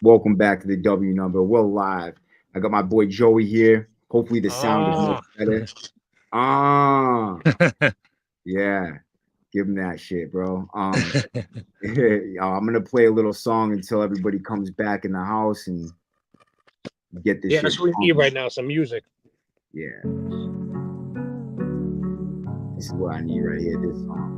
Welcome back to the W number. We're live. I got my boy Joey here. Hopefully the sound is much Oh, better. Ah, yeah. Give him that shit, bro. I'm gonna play a little song until everybody comes back in the house and get this yeah, shit that's what we need pumping. right now. Some music. Yeah, this is what I need right here. This song.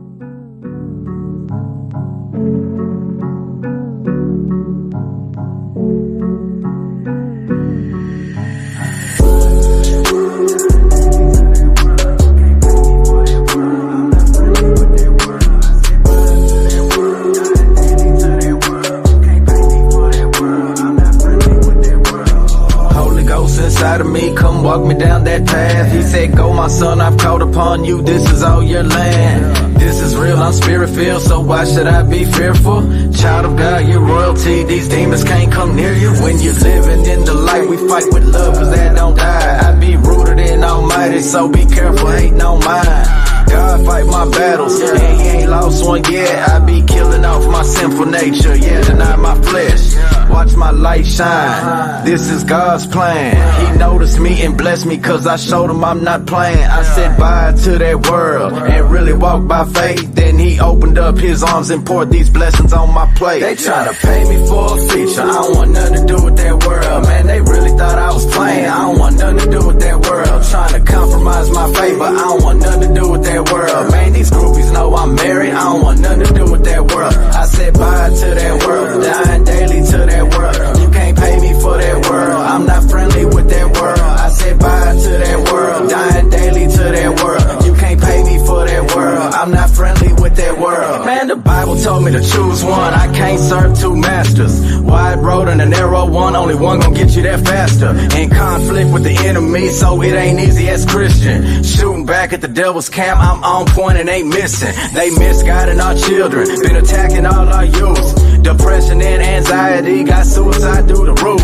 Inside of me, come walk me down that path. He said, go my son, I've called upon you, this is all your land. This is real, I'm spirit filled, so why should I be fearful? Child of God, you're royalty, these demons can't come near you. When you're living in the light, we fight with love, cause that don't die. I be rooted in Almighty, so be careful, ain't no mine. God fight my battles, and he ain't lost one yet. I be killing off my sinful nature, yeah, deny my flesh. Watch my light shine, this is God's plan. He noticed me and blessed me cause I showed him I'm not playing. I said bye to that world and really walked by faith. Then he opened up his arms and poured these blessings on my plate. They try to pay me for a feature, I don't want nothing to do with that world. Man, they really thought I was playing, I don't want nothing to do with that world. Trying to compromise my faith, but I don't want nothing to do with that world. Man, these groupies know I'm married, I don't want nothing to do with that world. I said bye to that world, dying daily to that world. You can't pay me for that world, I'm not friendly with that world. I said bye to that world, dying daily to that world. You can't pay me for that world, I'm not friendly with that world. Man, the Bible told me to choose one, I can't serve two masters. Wide road and a narrow one, only one gon' get you there faster. In conflict with the enemy, so it ain't easy as Christian. Shooting back at the devil's camp, I'm on point and ain't missing. They misguiding our children, been attacking all our youth. Depression and anxiety, got suicide through the roof.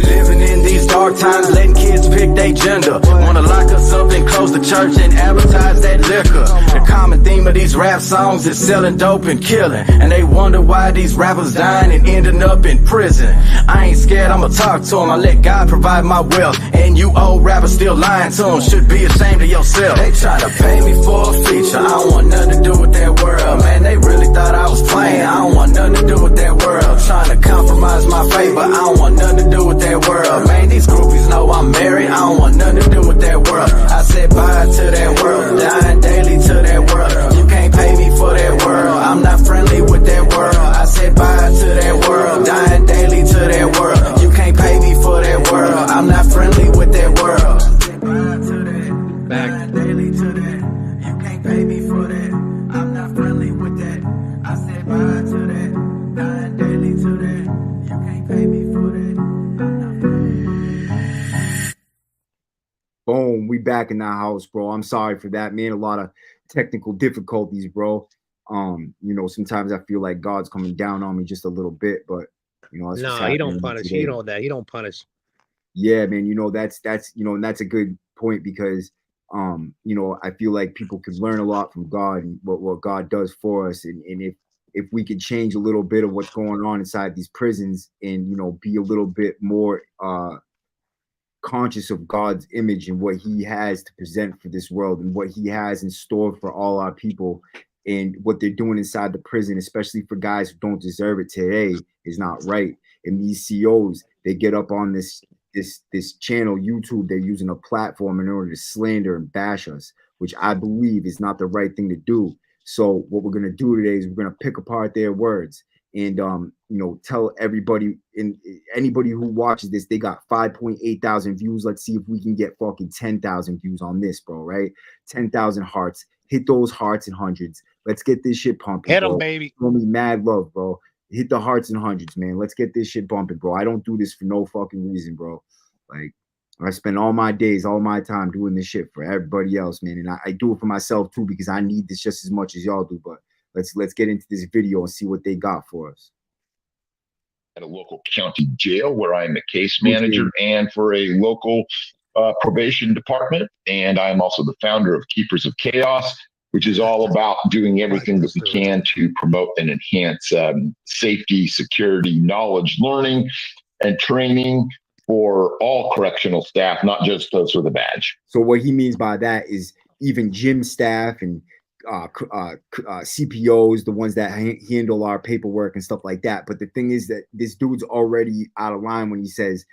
Living in these dark times, letting kids pick their gender. Wanna lock us up and close the church and advertise that liquor. The common theme of these rap songs is selling dope and killing. And they wonder why these rappers dying and ending up in prison. I ain't scared, I'ma talk to them, I let God provide my wealth. And you old rappers still lying to them, should be ashamed of yourself. They try to pay me for a feature, I don't want nothing to do with that world. Man, they really thought I was playing, I don't want nothing to do with that world. Trying to compromise my faith, but I don't want nothing to do with that world. Man, these groupies know I'm married, I don't want nothing to do with that world. I said bye to that world, dying daily to that world. You can't pay me for that world, I'm not friendly with that world. I said bye to that world, dying daily to that world. You can't pay me for that world, I'm not friendly with that world. Back. Daily to that, you can't pay me for that, I'm not friendly with that. I said bye to that, dying daily to that, you can't pay me for that, I'm not friendly. Boom, we back in that house, bro. I'm sorry for that, man. A lot of technical difficulties, bro. Sometimes I feel like God's coming down on me just a little bit, but that's what's No, he don't happening punish. He today. know that. He don't punish. Yeah, man. And that's a good point because I feel like people could learn a lot from God and what God does for us, and if we could change a little bit of what's going on inside these prisons and be a little bit more conscious of God's image and what he has to present for this world and what he has in store for all our people and what they're doing inside the prison, especially for guys who don't deserve it today, is not right. And these COs, they get up on this channel, YouTube, they're using a platform in order to slander and bash us, which I believe is not the right thing to do. So what we're gonna do today is we're gonna pick apart their words and tell everybody and anybody who watches this, they got 5.8 thousand views. Let's see if we can get fucking 10,000 views on this, bro. Right? 10,000 hearts. Hit those hearts and hundreds. Let's get this shit pumping, Hit him, bro. baby. Show me mad love, bro. Hit the hearts and hundreds, man. Let's get this shit bumping, bro. I don't do this for no fucking reason, bro. Like, I spend all my days, all my time doing this shit for everybody else, man. And I do it for myself too because I need this just as much as y'all do. But let's get into this video and see what they got for us. At a local county jail where I'm a case manager and for a local probation department. And I'm also the founder of Keepers of Chaos. which is all about doing everything that we can to promote and enhance safety, security, knowledge, learning, and training for all correctional staff, not just those with a badge. So what he means by that is even gym staff and CPOs, the ones that handle our paperwork and stuff like that. But the thing is that this dude's already out of line when he says,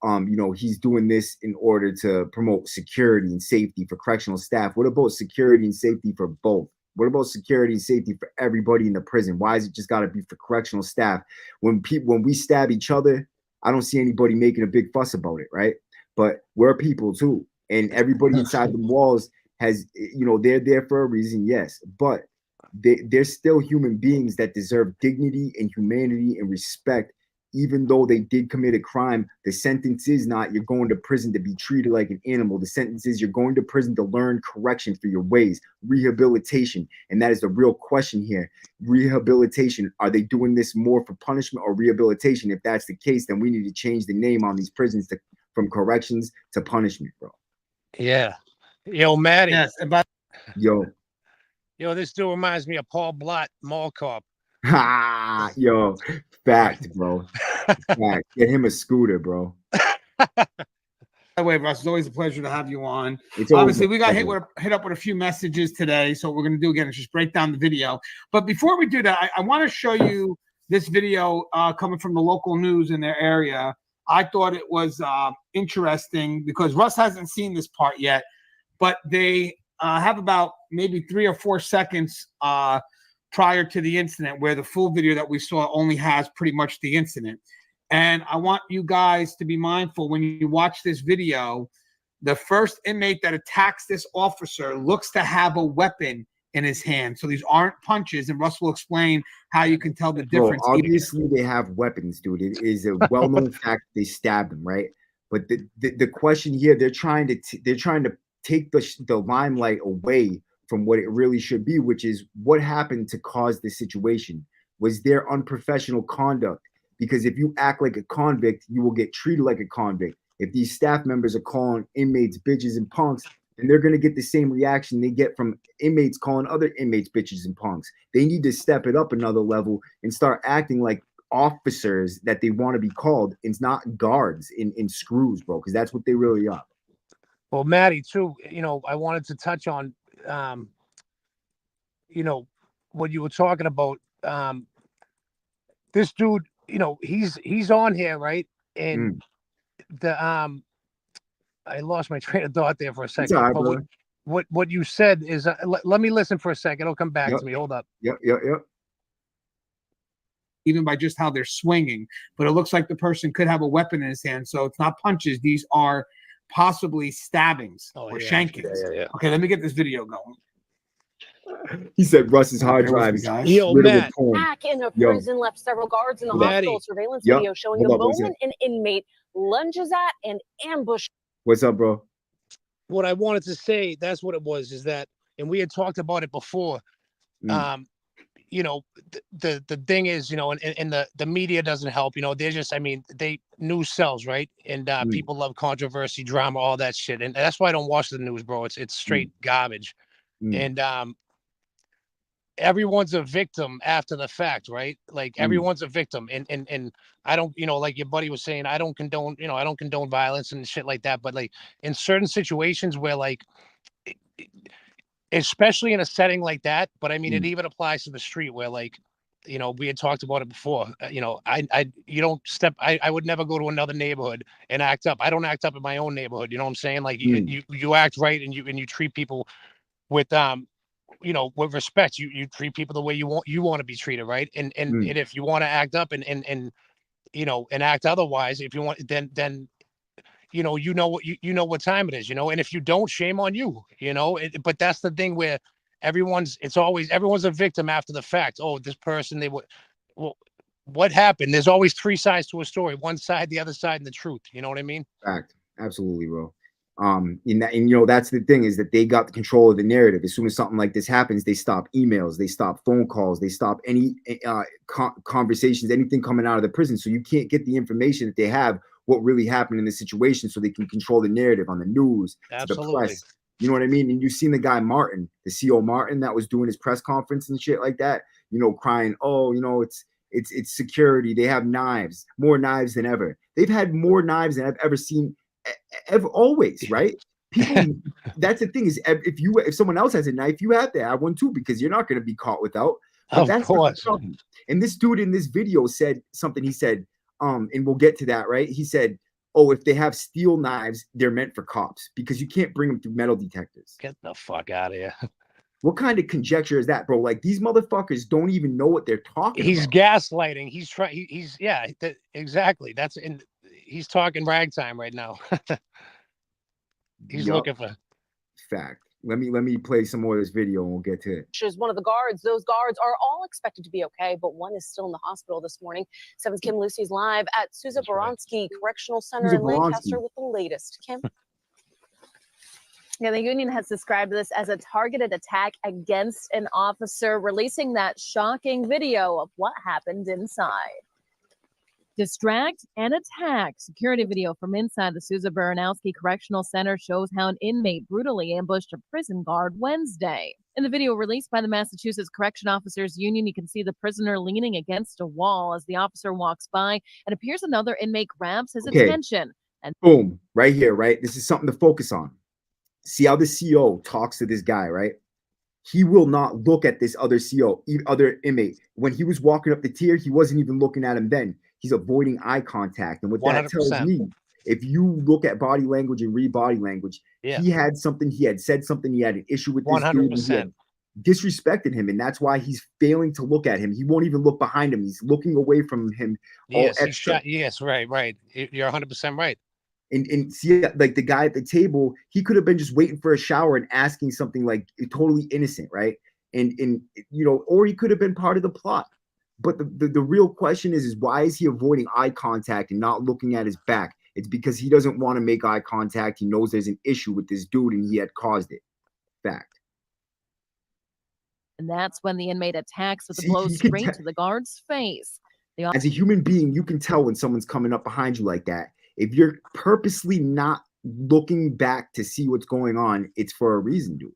you know, he's doing this in order to promote security and safety for correctional staff. What about security and safety for both? What about security and safety for everybody in the prison? Why is it just got to be for correctional staff? When we stab each other, I don't see anybody making a big fuss about it, right? But we're people too, and everybody inside the walls has, you know, they're there for a reason, yes, but they're still human beings that deserve dignity and humanity and respect. Even though they did commit a crime, the sentence is not you're going to prison to be treated like an animal. The sentence is you're going to prison to learn correction for your ways, rehabilitation. And that is the real question here. Rehabilitation. Are they doing this more for punishment or rehabilitation? If that's the case, then we need to change the name on these prisons from corrections to punishment, bro. Yeah. Yo, Maddie. Yes. Yo, this dude reminds me of Paul Blart, Mall Cop. ha, yo, fact, bro. Fact. Get him a scooter, bro. By the way, Russ, it's always a pleasure to have you on. It's Obviously, we got hit up with a few messages today. So what we're going to do again is just break down the video. But before we do that, I want to show you this video coming from the local news in their area. I thought it was interesting because Russ hasn't seen this part yet, but they have about maybe 3 or 4 seconds prior to the incident where the full video that we saw only has pretty much the incident. And I want you guys to be mindful when you watch this video, the first inmate that attacks this officer looks to have a weapon in his hand. So these aren't punches, and Russ will explain how you can tell the difference. Bro, obviously they have weapons, dude. It is a well-known fact they stabbed him, right? But the question here, they're trying to take the limelight away from what it really should be, which is what happened to cause this situation. Was there unprofessional conduct? Because if you act like a convict, you will get treated like a convict. If these staff members are calling inmates bitches and punks, then they're going to get the same reaction they get from inmates calling other inmates bitches and punks. They need to step it up another level and start acting like officers that they want to be called. It's not guards in screws, bro, because that's what they really are. Well, Maddie, too, I wanted to touch on, what you were talking about. This dude, he's on here, right? And I lost my train of thought there for a second. Right, but what you said is, let me listen for a second. It'll come back to me. Hold up. Yep. Even by just how they're swinging, but it looks like the person could have a weapon in his hand. So it's not punches. These are possibly stabbings or shankings. Yeah. Okay, let me get this video going. He said Russ's hard drive is Matt. Back in a prison left several guards in the hospital. Surveillance video showing the moment an inmate lunges at and ambushes. What's up, bro? What I wanted to say, that's what it was, is that, and we had talked about it before. The thing is, and the media doesn't help. They're just, they news sells, right? And people love controversy, drama, all that shit. And that's why I don't watch the news, bro. It's straight garbage. And everyone's a victim after the fact, right? Like everyone's a victim. And I don't, like your buddy was saying, I don't condone violence and shit like that. But like in certain situations where like, especially in a setting like that, but it even applies to the street where like, we had talked about it before. I would never go to another neighborhood and act up. I don't act up in my own neighborhood. You know what I'm saying? Like you act right and you treat people with with respect. You treat people the way you want to be treated, right? And if you want to act up and act otherwise, if you want, then you know what time it is, and if you don't, shame on you, but that's the thing where everyone's a victim after the fact. Oh, this person, what happened? There's always 3 sides to a story, one side, the other side, and the truth. You know what I mean? Fact. Absolutely, bro. That's the thing, is that they got the control of the narrative. As soon as something like this happens, they stop emails, they stop phone calls, they stop any conversations, anything coming out of the prison. So you can't get the information that they have, what really happened in the situation, so they can control the narrative on the news, to the press, You know what I mean? And you've seen the guy Martin, the CO Martin, that was doing his press conference and shit like that, you know, crying, oh, you know, it's security. They have knives, more knives than ever. They've had more knives than I've ever seen, ever, always, right? People, that's the thing is, if someone else has a knife, you have to have one too, because you're not going to be caught without. But Of that's course. the problem. And this dude in this video said something. He said, and we'll get to that, right? He said, oh, if they have steel knives, they're meant for cops because you can't bring them through metal detectors. Get the fuck out of here. What kind of conjecture is that, bro? Like, these motherfuckers don't even know what they're talking He's about. gaslighting. He's trying. He's yeah. Exactly. That's in. He's talking ragtime right now. He's looking for fact. Let me play some more of this video and we'll get to it. Is one of the guards. Those guards are all expected to be okay, but one is still in the hospital this morning. 7's Kim Lucy's live at Sousa Baronski Correctional Center in Lancaster with the latest. Kim. Yeah, the union has described this as a targeted attack against an officer, releasing that shocking video of what happened inside. Distract and attack. Security video from inside the Sousa Baronowski Correctional Center shows how an inmate brutally ambushed a prison guard Wednesday. In the video released by the Massachusetts Correction Officers Union, you can see the prisoner leaning against a wall as the officer walks by. It appears another inmate grabs his attention. And boom, right here, right? This is something to focus on. See how the CO talks to this guy, right? He will not look at this other CO, other inmate. When he was walking up the tier, he wasn't even looking at him then. He's avoiding eye contact. And what 100%. That tells me, if you look at body language and read body language, he had something, he had said something, he had an issue with this 100%. Dude, disrespected him, and that's why he's failing to look at him. He won't even look behind him. He's looking away from him. Yes, yes, right. You're 100% right. And see, like the guy at the table, he could have been just waiting for a shower and asking something like totally innocent, right? And you know, or he could have been part of the plot. But the real question is why is he avoiding eye contact and not looking at his back? It's because he doesn't want to make eye contact. He knows there's an issue with this dude and he had caused it. Fact. And that's when the inmate attacks with a blow straight to the guard's face. As a human being, you can tell when someone's coming up behind you like that. If you're purposely not looking back to see what's going on, it's for a reason, dude.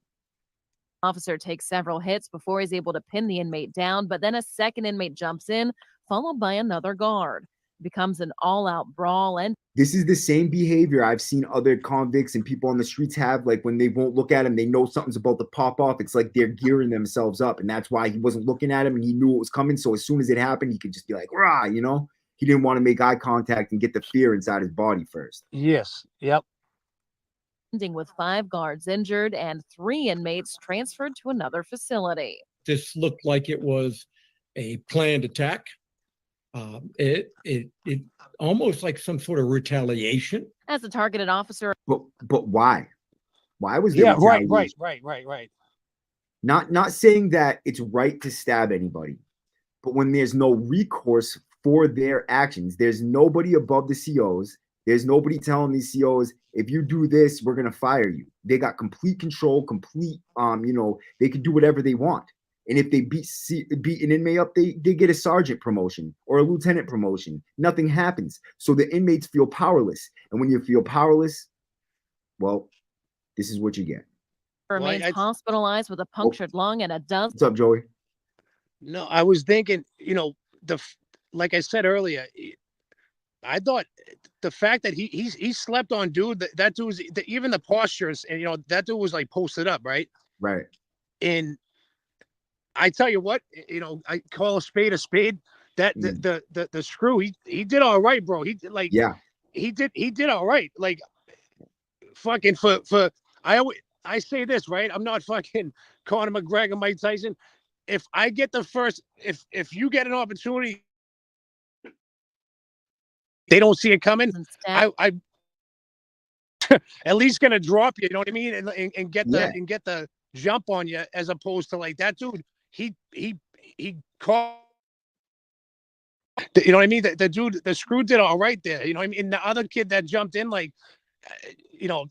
Officer takes several hits before he's able to pin the inmate down, but then a second inmate jumps in, followed by another guard. It becomes an all-out brawl, and this is the same behavior I've seen other convicts and people on the streets have. Like when they won't look at him, they know something's about to pop off. It's like they're gearing themselves up, and that's why he wasn't looking at him, and he knew it was coming. So as soon as it happened, he could just be like, rah, you know? He didn't want to make eye contact and get the fear inside his body first. Yes. Yep. Ending with 5 guards injured and 3 inmates transferred to another facility. This looked like it was a planned attack. It almost like some sort of retaliation. As a targeted officer. But why? Why was there? Yeah, right. Not saying that it's right to stab anybody, but when there's no recourse for their actions, there's nobody above the COs. There's nobody telling these COs, if you do this, we're gonna fire you. They got complete control, complete you know, they can do whatever they want. And if they beat an inmate up, they get a sergeant promotion or a lieutenant promotion. Nothing happens. So the inmates feel powerless. And when you feel powerless, well, this is what you get. Remains hospitalized with a punctured lung and a dozen. What's up, Joey? No, I was thinking, you know, like I said earlier, I thought the fact that he slept on dude, that dude was even the postures, and you know that dude was like posted up, right? Right. And I tell you what, you know, I call a spade a spade. That the screw, he did all right, bro. He like he did all right. Like fucking for I say this, right? I'm not fucking Conor McGregor, Mike Tyson. If I get the first, if you get an opportunity, they don't see it coming, I at least gonna drop you. You know what I mean? And get the jump on you, as opposed to like that dude. He caught. You know what I mean? The dude, the screw did all right there. You know what I mean? And the other kid that jumped in, like, you know,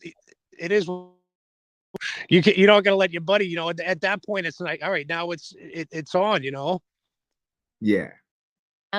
it is. You're not gonna let your buddy. You know, at that point, it's like, all right, now it's on. You know. Yeah.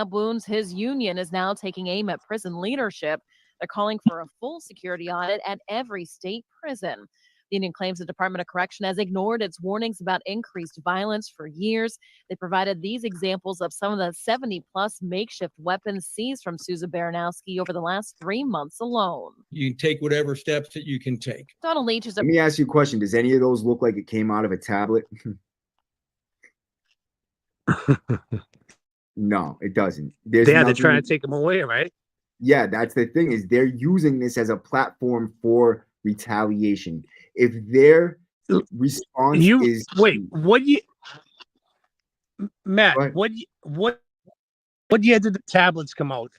Wounds, his union is now taking aim at prison leadership. They're calling for a full security audit at every state prison. The union claims the Department of Correction has ignored its warnings about increased violence for years. They provided these examples of some of the 70-plus makeshift weapons seized from Sousa Baranowski over the last 3 months alone. You can take whatever steps that you can take. Donald Leach is Let me ask you a question. Does any of those look like it came out of a tablet? No, it doesn't. They're trying to take them away, right? Yeah, that's the thing, is they're using this as a platform for retaliation. If their response is Matt, what year did the tablets come out?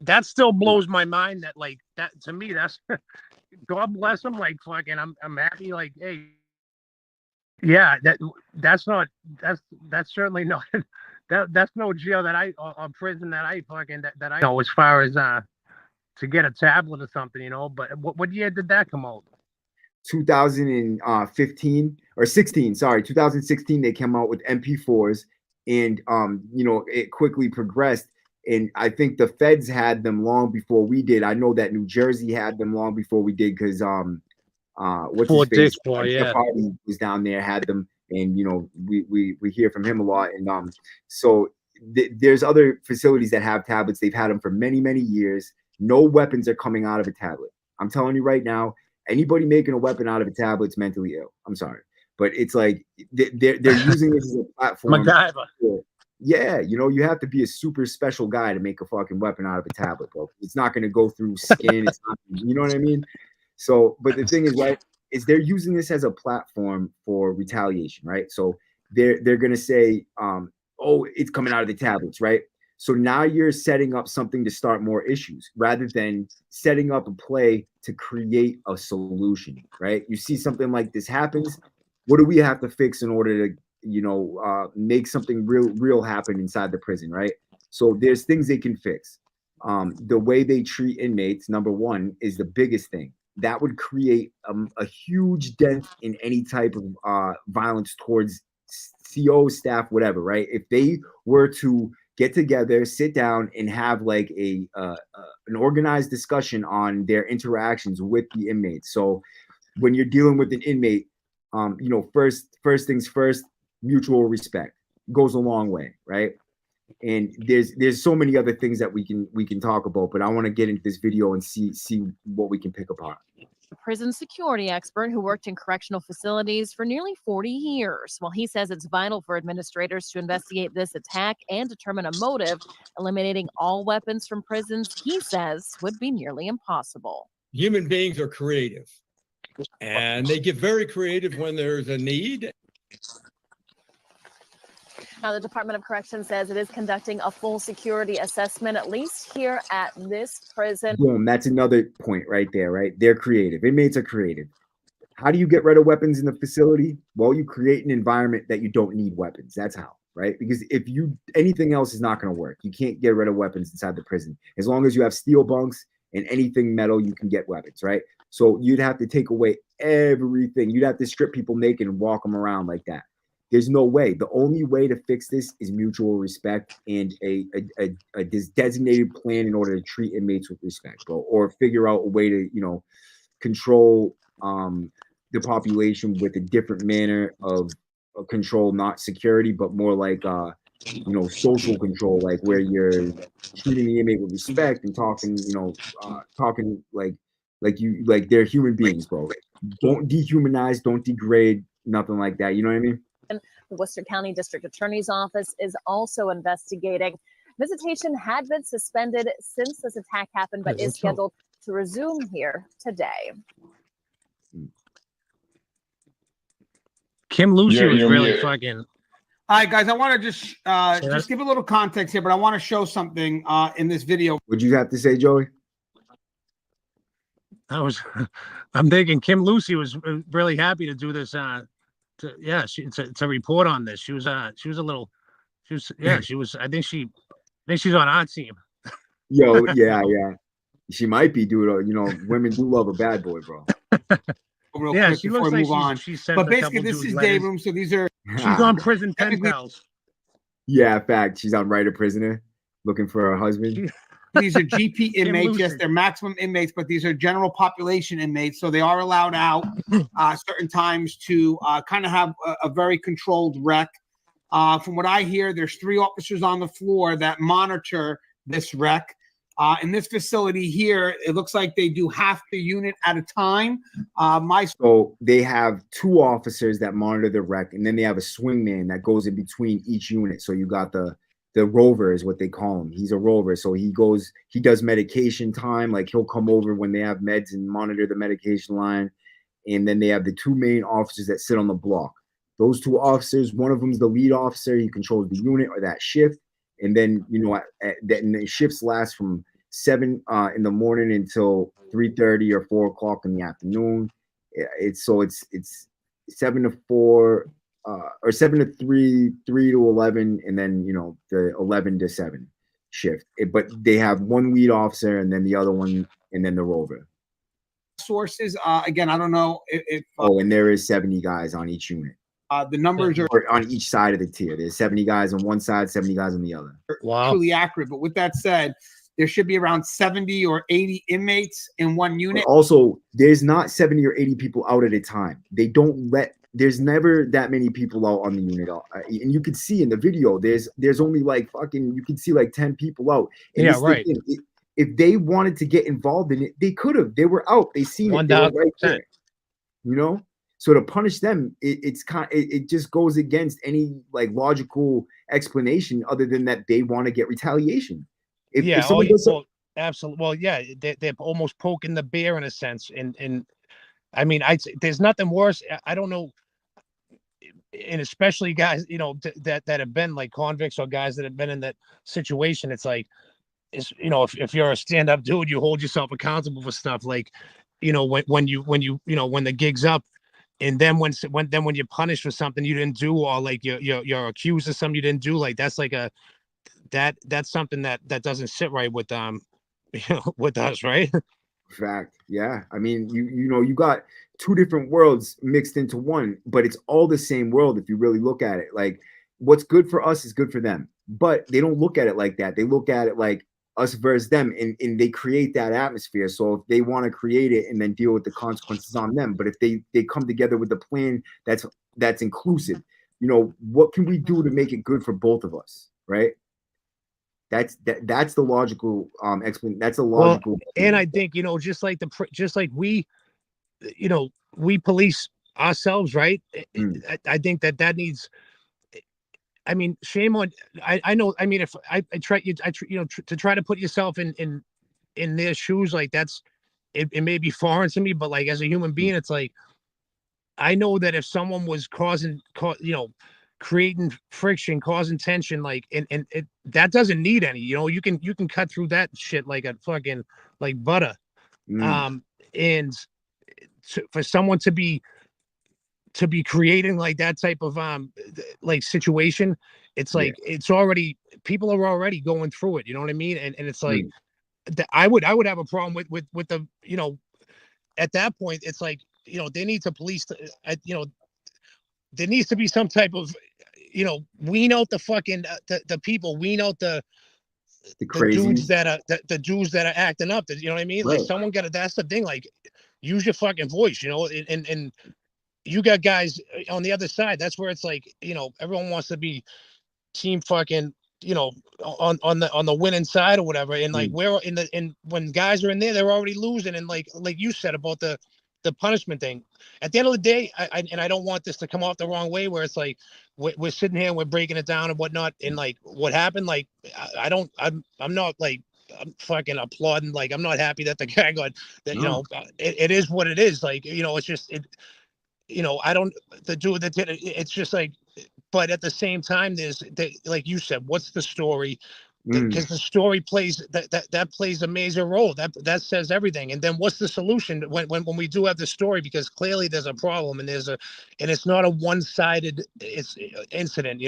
That still blows my mind. That, like, that to me, that's God bless them. Like, fucking, I'm happy. Like, hey, yeah, that's certainly not that's no jail that or prison that I fucking that I know, as far as to get a tablet or something, you know. But what year did that come out? 2015 or 16, sorry, 2016. They came out with MP4s, and you know, it quickly progressed. And I think the feds had them long before we did. I know that New Jersey had them long before we did, because what's his face? Yeah, Hardy was down there, had them, and you know, we hear from him a lot. And so there's other facilities that have tablets. They've had them for many years. No weapons are coming out of a tablet. I'm telling you right now, anybody making a weapon out of a tablet's mentally ill. I'm sorry, but it's like they're using this as a platform. Yeah, you know, you have to be a super special guy to make a fucking weapon out of a tablet, bro. It's not going to go through skin. It's not, you know what I mean? So, but the thing is, right, is they're using this as a platform for retaliation, right? So they're going to say, oh, it's coming out of the tablets, right? So now you're setting up something to start more issues rather than setting up a play to create a solution, right? You see something like this happens. What do we have to fix in order to, you know, make something real happen inside the prison, right? So there's things they can fix. The way they treat inmates, number one, is the biggest thing. That would create a huge dent in any type of violence towards CO staff, whatever, right? If they were to get together, sit down, and have like an organized discussion on their interactions with the inmates. So when you're dealing with an inmate, you know, first things first, mutual respect goes a long way, right? And there's so many other things that we can talk about, but I want to get into this video and see what we can pick apart. A prison security expert who worked in correctional facilities for nearly 40 years. Well, he says it's vital for administrators to investigate this attack and determine a motive. Eliminating all weapons from prisons, he says, would be nearly impossible. Human beings are creative, and they get very creative when there's a need. Now, the Department of Corrections says it is conducting a full security assessment, at least here at this prison. Boom, that's another point right there, right? They're creative. Inmates are creative. How do you get rid of weapons in the facility? Well, you create an environment that you don't need weapons. That's how, right? Because if anything else is not going to work. You can't get rid of weapons inside the prison. As long as you have steel bunks and anything metal, you can get weapons, right? So you'd have to take away everything. You'd have to strip people naked and walk them around like that. There's no way. The only way to fix this is mutual respect and a designated plan in order to treat inmates with respect, bro, or figure out a way to, you know, control the population with a different manner of control, not security, but more like you know, social control, like where you're treating the inmate with respect and talking, you know, talking like they're human beings, bro. Don't dehumanize, don't degrade, nothing like that. You know what I mean? The Worcester County District Attorney's Office is also investigating. Visitation had been suspended since this attack happened, but is scheduled to resume here today. Kim Lucy was really fucking. All right, guys, I want to just give a little context here, but I want to show something in this video. What'd you have to say, Joey? I'm thinking Kim Lucy was really happy to do this. To report on this. She was I think she's on our team. Yo, yeah. She might be, dude. You know, women do love a bad boy, bro. Real quick she before looks we like move on. But basically, this is day room, so these are. She's on prison pen pals. Yeah, fact. She's on Writer Prisoner, looking for her husband. These are GP inmates. Yes, lucid. they're maximum inmates, but these are general population inmates. So they are allowed out certain times to kind of have a very controlled wreck. From what I hear, there's 3 officers on the floor that monitor this wreck. In this facility here, it looks like they do half the unit at a time. So they have 2 officers that monitor the wreck, and then they have a swingman that goes in between each unit. So you got the rover is what they call him. He's a rover. So he does medication time. Like he'll come over when they have meds and monitor the medication line. And then they have the 2 main officers that sit on the block. Those 2 officers, one of them is the lead officer. He controls the unit or that shift. And then, and the shifts last from 7 in the morning until 3:30 or 4 o'clock in the afternoon. It's 7 to 4 or 7 to 3, 3 to 11, and then the 11 to 7 shift. But they have 1 lead officer and then the other one, and then the rover. Sources, again, I don't know if and there is 70 guys on each unit. The numbers are on each side of the tier. There's 70 guys on one side, 70 guys on the other. Wow. Truly accurate. But with that said, there should be around 70 or 80 inmates in one unit. But also, there's not 70 or 80 people out at a time. There's never that many people out on the unit. And you can see in the video, there's only you can see 10 people out. And yeah, right. If they wanted to get involved in it, they could have. They were out. They seen it. They were right there. So to punish them, it just goes against any logical explanation other than that they want to get retaliation. Absolutely. Well, yeah, they're almost poking the bear in a sense. And I mean, there's nothing worse. I don't know. And especially guys, that have been like convicts or guys that have been in that situation. It's like, if you're a stand-up dude, you hold yourself accountable for stuff when the gig's up. And then when you're punished for something you didn't do, or you're accused of something you didn't do, that's that's something that doesn't sit right with with us, right? Fact, yeah. I mean, you got 2 different worlds mixed into one, but it's all the same world if you really look at it. Like, what's good for us is good for them, but they don't look at it like that. They look at it like us versus them, and they create that atmosphere. So if they want to create it and then deal with the consequences on them, but if they come together with a plan that's inclusive, what can we do to make it good for both of us, right? That's the logical explanation. That's a logical. Well, and I think just like we, we police ourselves, right? I think that needs. I mean, shame on. I know. I mean, if I try to try to put yourself in their shoes, it may be foreign to me, but as a human being, it's like, I know that if someone was creating friction, causing tension, and that doesn't need any. You can cut through that shit like a fucking butter. And for someone to be creating that type of situation, it's it's already, people are already going through it, you know what I mean? And it's like I would have a problem with the at that point it's like they need to police there needs to be some type of wean out the fucking the people, wean out the dudes that are the dudes that are acting up, you know what I mean? Right. Someone that's the thing, use your fucking voice, and you got guys on the other side. That's where it's like, everyone wants to be team fucking, on the winning side or whatever. And when guys are in there, they're already losing. And like you said about the punishment thing, at the end of the day, I don't want this to come off the wrong way, where it's like we're sitting here and we're breaking it down and whatnot. And what happened, I'm not I'm fucking applauding. I'm not happy that the guy got that. No. It is what it is. It's just I don't, the dude that did it, it's just but at the same time, like you said, what's the story? Because the story plays that plays a major role. That says everything. And then what's the solution when we do have the story? Because clearly there's a problem, and it's not a one-sided incident.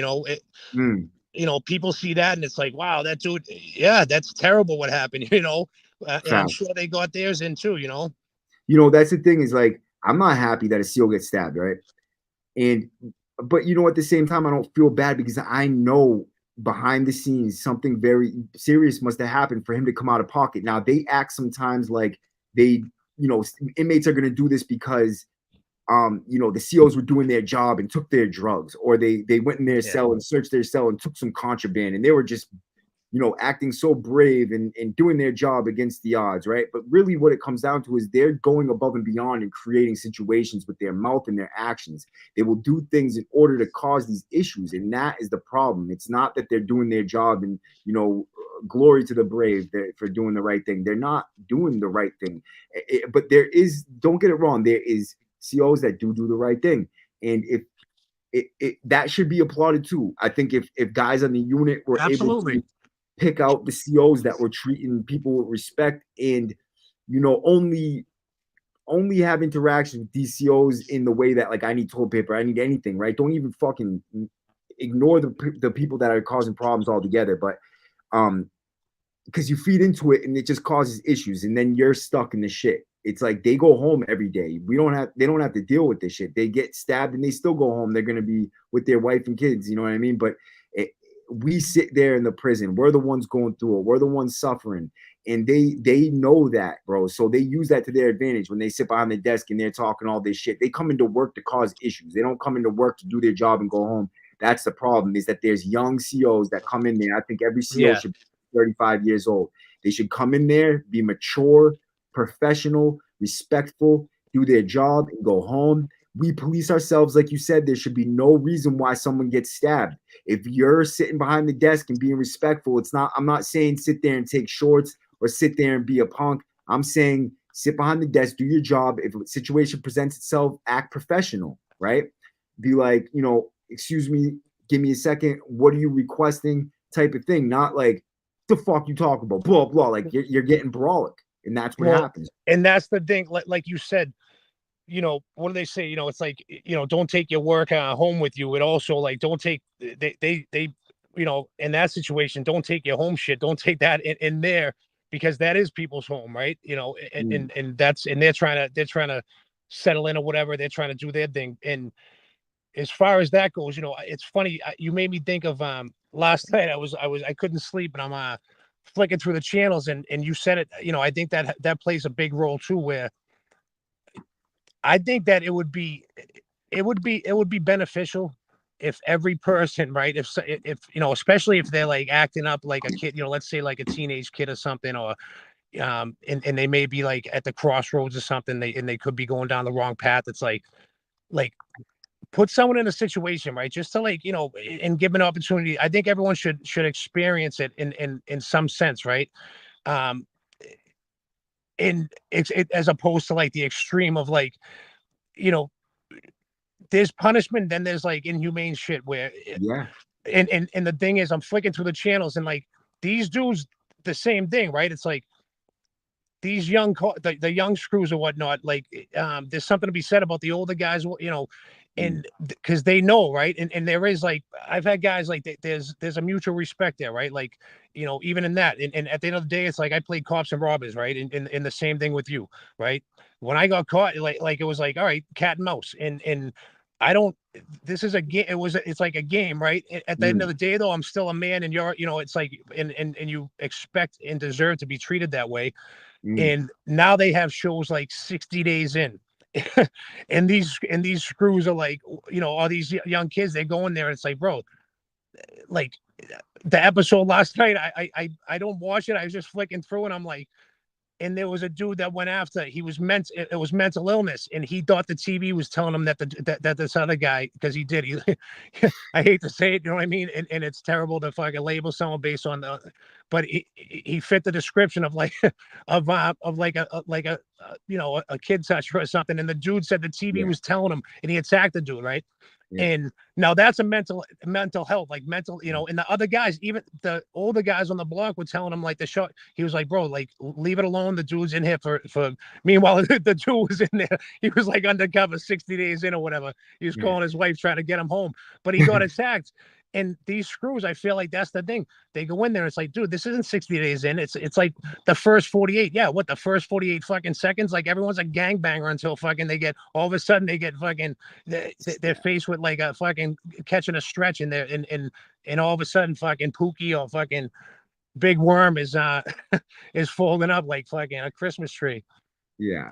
People see that and it's like, wow, that dude, yeah, that's terrible what happened. And I'm sure they got theirs in too. That's the thing is I'm not happy that a SEAL gets stabbed, right? But at the same time, I don't feel bad because I know behind the scenes, something very serious must have happened for him to come out of pocket. Now they act sometimes like they, inmates are going to do this because, the COs were doing their job and took their drugs, or they went in their cell and searched their cell and took some contraband, and they were just, acting so brave and doing their job against the odds, right? But really what it comes down to is they're going above and beyond and creating situations with their mouth and their actions. They will do things in order to cause these issues, and that is the problem. It's not that they're doing their job and, glory to the brave for doing the right thing. They're not doing the right thing. But there is, don't get it wrong, there is COs that do the right thing. And if that should be applauded too. I think if guys on the unit were able to pick out the COs that were treating people with respect and, only have interaction with these COs in the way that, like, I need toilet paper, I need anything, right? Don't even fucking ignore the people that are causing problems altogether. But because you feed into it and it just causes issues, and then you're stuck in the shit. It's like they go home every day. They don't have to deal with this shit. They get stabbed and they still go home. They're gonna be with their wife and kids. You know what I mean? But we sit there in the prison. We're the ones going through it. We're the ones suffering, and they know that, bro. So they use that to their advantage when they sit behind the desk and they're talking all this shit. They come into work to cause issues. They don't come into work to do their job and go home. That's the problem, is that there's young COs that come in there. I think every CO should be 35 years old. They should come in there, be mature, professional, respectful, do their job, and go home. We police ourselves, like you said. There should be no reason why someone gets stabbed. If you're sitting behind the desk and being respectful, I'm not saying sit there and take shorts or sit there and be a punk. I'm saying sit behind the desk, do your job. If a situation presents itself, act professional, right? Be like, excuse me, give me a second. What are you requesting? Type of thing. Not like, the fuck you talk about, blah, blah. Like you're getting brawlic. And that's what happens. And that's the thing. Like you said, what do they say? It's like, don't take your work home with you. It also, like, don't take, they in that situation, don't take your home shit. Don't take that in there, because that is people's home, right? And they're trying to settle in or whatever. They're trying to do their thing. And as far as that goes, it's funny. You made me think of last night. I couldn't sleep, and I'm flicking through the channels, and you said it. I think that plays a big role too. Where I think that it would be beneficial if every person, right? If especially if they're like acting up like a kid, let's say like a teenage kid or something, or and they may be like at the crossroads or something. They could be going down the wrong path. It's like put someone in a situation, right? Just to and give an opportunity. I think everyone should experience it in some sense, right? And it's as opposed to like the extreme of like, there's punishment, then there's like inhumane shit where, and the thing is, I'm flicking through the channels and like these dudes, the same thing, right? It's like these young, the young screws or whatnot, like there's something to be said about the older guys, and because they know, right? And there is like, I've had guys like there's a mutual respect there, right? Like, even in that, and at the end of the day, it's like I played cops and robbers, right? And the same thing with you, right? When I got caught, like it was like, all right, cat and mouse, and I don't. This is a game. It's like a game, right? At the end of the day, though, I'm still a man, and you're, it's like, and you expect and deserve to be treated that way. And now they have shows like 60 Days In. and these screws are like, all these young kids, they go in there and it's like, bro, like the episode last night, I don't watch it. I was just flicking through and I'm like, and there was a dude that went after, it was mental illness, and he thought the TV was telling him that that this other guy, because he I hate to say it, you know what I mean, and it's terrible to fucking label someone based on but he fit the description of like of like a kid touch or something, and the dude said the TV was telling him, and he attacked the dude, right? And now that's a mental health, like mental, and the other guys, even the older guys on the block were telling him like he was like, bro, like leave it alone. The dude's in here for meanwhile, the dude was in there. He was like undercover 60 days in or whatever. He was calling his wife trying to get him home, but he got attacked. And these screws, I feel like that's the thing. They go in there, it's like, dude, this isn't 60 days in. It's like the first 48. Yeah, what, the first 48 fucking seconds? Like everyone's a gangbanger until fucking they get, all of a sudden they get fucking, they're faced with like a fucking catching a stretch in there, and all of a sudden fucking Pookie or fucking Big Worm is is folding up like fucking a Christmas tree. Yeah.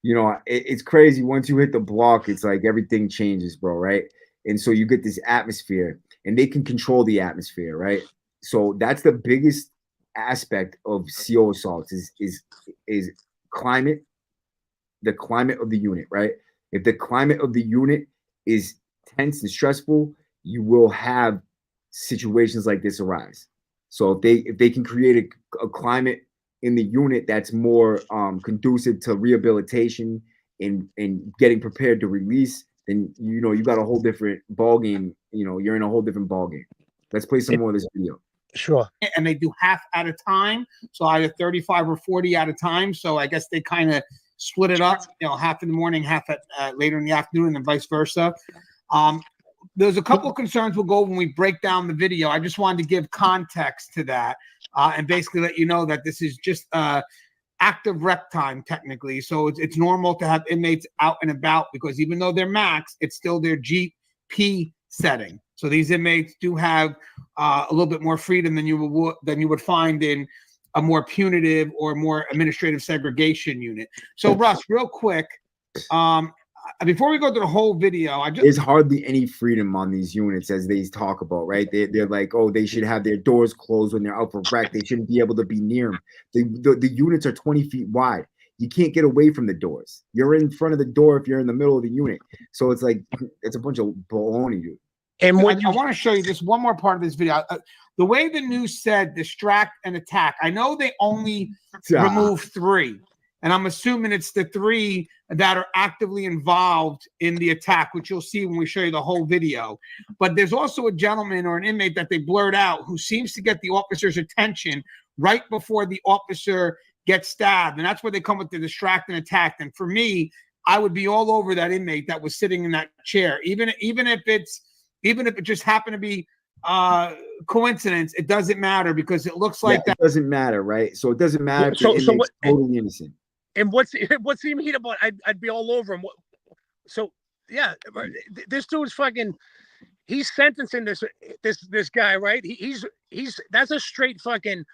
You know, it's crazy. Once you hit the block, it's like everything changes, bro, right? And so you get this atmosphere, and they can control the atmosphere, right? So that's the biggest aspect of CO assaults is climate, the climate of the unit, right? If the climate of the unit is tense and stressful, you will have situations like this arise. So if they can create a climate in the unit that's more conducive to rehabilitation and getting prepared to release, then you know you got a whole different ball game. You know, you're in a whole different ball game. Let's play some more of this video. Sure. And they do half at a time, so either 35 or 40 at a time. So I guess they kind of split it up, you know, half in the morning, half at later in the afternoon, and vice versa. There's a couple of concerns we'll go when we break down the video. I just wanted to give context to that and basically let you know that this is just active rec time technically. So it's normal to have inmates out and about because even though they're max, it's still their GP setting. So these inmates do have a little bit more freedom than you would find in a more punitive or more administrative segregation unit. So Russ, real quick, before we go to the whole video, there's hardly any freedom on these units as they talk about, right? They're like, oh, they should have their doors closed when they're out for rec. They shouldn't be able to be near them. The units are 20 feet wide. You can't get away from the doors. You're in front of the door if you're in the middle of the unit. So it's like, it's a bunch of baloney, dude. And I want to show you just one more part of this video. The way the news said distract and attack, I know they only remove 3. And I'm assuming it's the 3 that are actively involved in the attack, which you'll see when we show you the whole video. But there's also a gentleman or an inmate that they blurred out who seems to get the officer's attention right before the officer gets stabbed. And that's where they come with the distract and attack. And for me, I would be all over that inmate that was sitting in that chair. Even if it just happened to be coincidence, it doesn't matter because it looks like that. It doesn't matter, right? So it doesn't matter if the inmate's totally innocent. And what's he mean about? I'd be all over him. So yeah, this dude's fucking. He's sentencing this guy, right? He's that's a straight fucking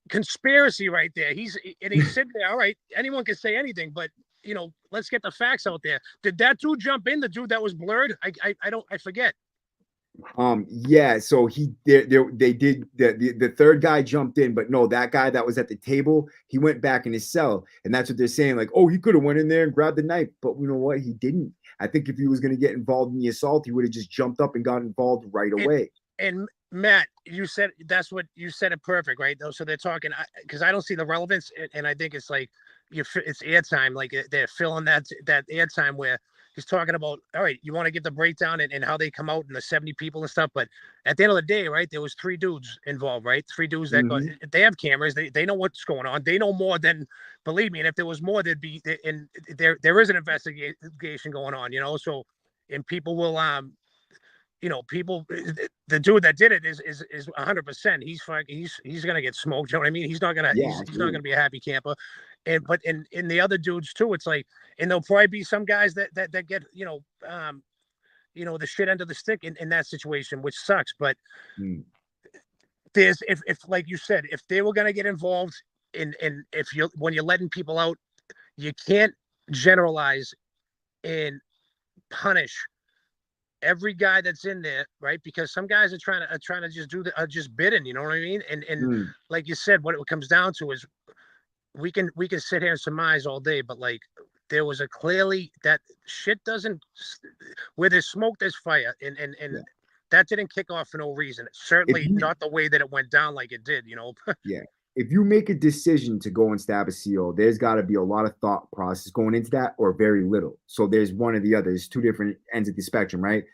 conspiracy right there. He's sitting there. All right, anyone can say anything, but you know, let's get the facts out there. Did that dude jump in? The dude that was blurred? I forget. Yeah, so they did the third guy jumped in, but no, that guy that was at the table, he went back in his cell, and that's what they're saying, like, oh, he could have went in there and grabbed the knife, but you know what, he didn't. I think if he was going to get involved in the assault, he would have just jumped up and got involved right away. And Matt, you said it perfect, right? So they're talking, because I don't see the relevance, and I think it's like it's airtime, like they're filling that airtime where he's talking about, all right, you want to get the breakdown and how they come out and the 70 people and stuff. But at the end of the day, right, there was 3 dudes involved, right? 3 dudes that they have cameras. They know what's going on. They know more than, believe me. And if there was more, there'd be, and there is an investigation going on, you know? So, and people will, you know, the dude that did it is 100%. He's going to get smoked. You know what I mean? He's not going to be a happy camper. But in the other dudes too, it's like, and there'll probably be some guys that get, you know, the shit end of the stick in that situation, which sucks. But there's, if like you said, if they were going to get involved when you're letting people out, you can't generalize and punish every guy that's in there, right? Because some guys are trying to just do just bidding, you know what I mean? And like you said, what it comes down to is we can sit here and surmise all day, but like there was clearly that shit doesn't, where there's smoke, there's fire. And that didn't kick off for no reason. Certainly not the way that it went down like it did, you know? Yeah. If you make a decision to go and stab a CO, there's got to be a lot of thought process going into that or very little. So there's one or the other. There's 2 different ends of the spectrum, right?